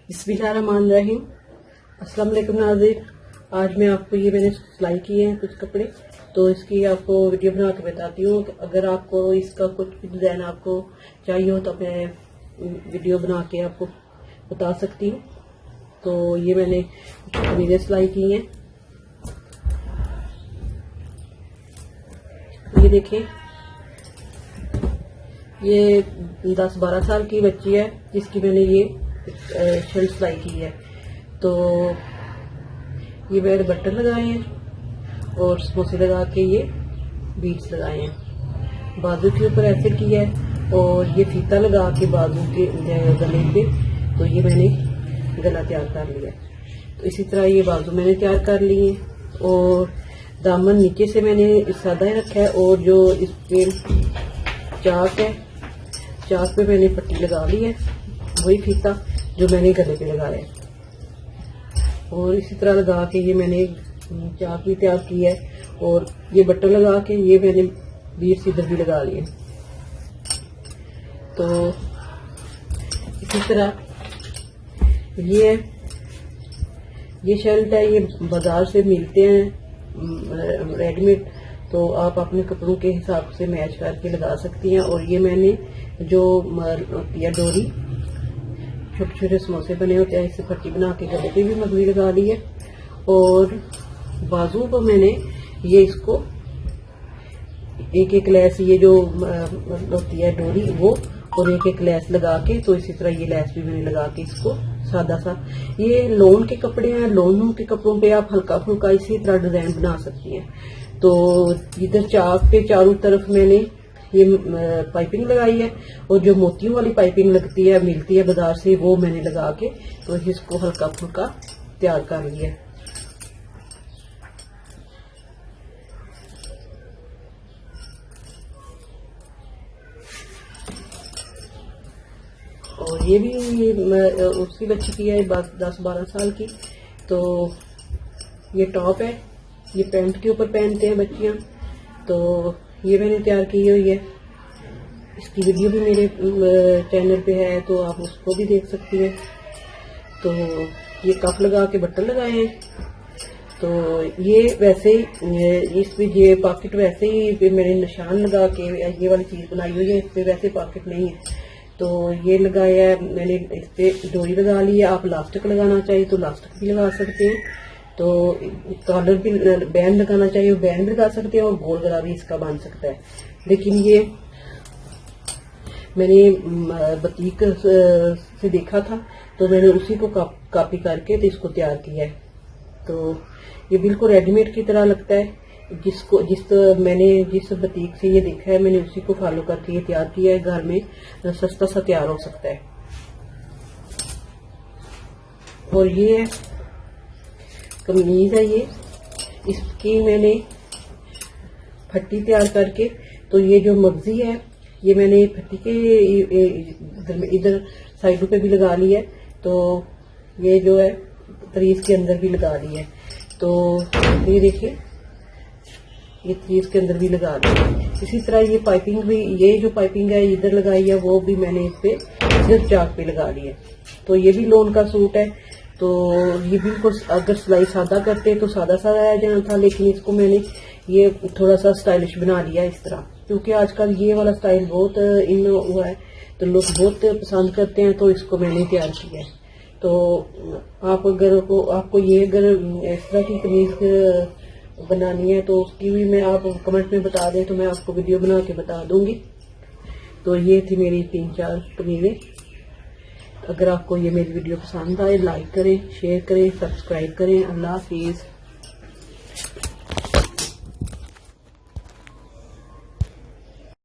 बिस्मिल्लाहिर्रहमानिर्रहीम। अस्सलाम वालेकुम नाज़रीन। आज मैं आपको मैंने सिलाई किए हैं कुछ कपड़े, तो इसकी आपको वीडियो बना के बताती हूँ। अगर आपको इसका कुछ भी डिज़ाइन आपको चाहिए हो तो मैं वीडियो बना के आपको बता सकती हूँ। तो ये मैंने कमीज़ें सिलाई की हैं। ये देखें, ये 10-12 साल की बच्ची है जिसकी मैंने ये शर्ट सिलाई की है। तो ये मैंने बटन लगाए हैं और समोसे लगा के ये बीट्स लगाए हैं। बाजू के ऊपर ऐसे किया है और ये फीता लगा के बाजू के गले पे, तो ये मैंने गला तैयार कर लिया। तो इसी तरह ये बाजू मैंने तैयार कर लिए और दामन नीचे से मैंने सादा ही रखा है और जो इस पे चाक है, चाक पे मैंने पट्टी लगा ली है, वही फीता जो मैंने गले पे लगाया है। और इसी तरह लगा के ये मैंने चाक भी तैयार की है और ये बटन लगा के ये मैंने बीट्स इधर भी लगा लिए। तो इसी तरह ये शर्ट है, ये बाजार से मिलते हैं रेडीमेड, तो आप अपने कपड़ों के हिसाब से मैच करके लगा सकती हैं। और ये मैंने जो या डोरी छोटे छोटे समोसे बने होते हैं, इससे पट्टी बना के गले पे भी मगवी लगा ली है। और बाजू को मैंने ये इसको एक एक लैस, ये जो होती है डोरी वो, और एक एक लैस लगा के, तो इसी तरह ये लैस भी मैंने लगा के इसको सादा सा, ये लोन के कपड़े हैं, लोन के कपड़ों पे आप हल्का फुल्का इसी तरह डिजाइन बना सकती हैं। तो इधर चाक पे चारों तरफ मैंने ये पाइपिंग लगाई है और जो मोतियों वाली पाइपिंग लगती है मिलती है बाजार से, वो मैंने लगा के तो इसको हल्का फुल्का तैयार कर लिया। और ये भी उसकी बच्ची की है 10-12 साल की। तो ये टॉप है, ये पैंट के ऊपर पहनते हैं बच्चियां, तो ये मैंने तैयार की हुई है। इसकी वीडियो भी मेरे चैनल पे है, तो आप उसको भी देख सकती हैं। तो ये कप लगा के बटन लगाए हैं। तो ये वैसे ही इस पे ये पॉकेट वैसे ही मैंने निशान लगा के ये वाली चीज बनाई हुई है, इस पे वैसे पॉकेट नहीं है। तो ये लगाया है मैंने, इस पे डोरी लगा ली है। आप इलास्टिक लगाना चाहिए तो इलास्टिक भी लगा सकते हैं, तो कॉलर भी बैंड लगाना चाहिए बैंड भी लगा सकते हैं, और गोल गला भी इसका बन सकता है। लेकिन ये मैंने बतीक से देखा था, तो मैंने उसी को कॉपी करके तो इसको तैयार किया है। तो ये बिल्कुल रेडीमेड की तरह लगता है। मैंने जिस बतीक से ये देखा है, मैंने उसी को फॉलो करके ये तैयार किया है। घर में सस्ता सा तैयार हो सकता है। और ये कमीज है, ये इसकी मैंने फट्टी तैयार करके, तो ये जो मगजी है ये मैंने फट्टी के इधर साइडों पे भी लगा ली है। तो ये जो है तरीज के अंदर भी लगा ली है। तो ये देखिए, ये तरीज के अंदर भी लगा दी है। इसी तरह ये पाइपिंग भी, ये जो पाइपिंग है इधर लगाई है, वो भी मैंने इस पे इधर चाक पे लगा ली है। तो ये भी लोन का सूट है। तो ये बिल्कुल अगर सिलाई सादा करते तो सादा सादा आ जाना था, लेकिन इसको मैंने ये थोड़ा सा स्टाइलिश बना लिया इस तरह, क्योंकि आजकल ये वाला स्टाइल बहुत इन हुआ है, तो लोग बहुत पसंद करते हैं, तो इसको मैंने तैयार किया है। तो आप आपको ये अगर इस तरह की कमीज बनानी है तो उसकी भी मैं आप कमेंट में बता दें, तो मैं आपको वीडियो बना के बता दूंगी। तो ये थी मेरी 3-4 कमीजें। अगर आपको ये मेरी वीडियो पसंद आए, लाइक करें, शेयर करें, सब्सक्राइब करें। अल्लाह हाफिज।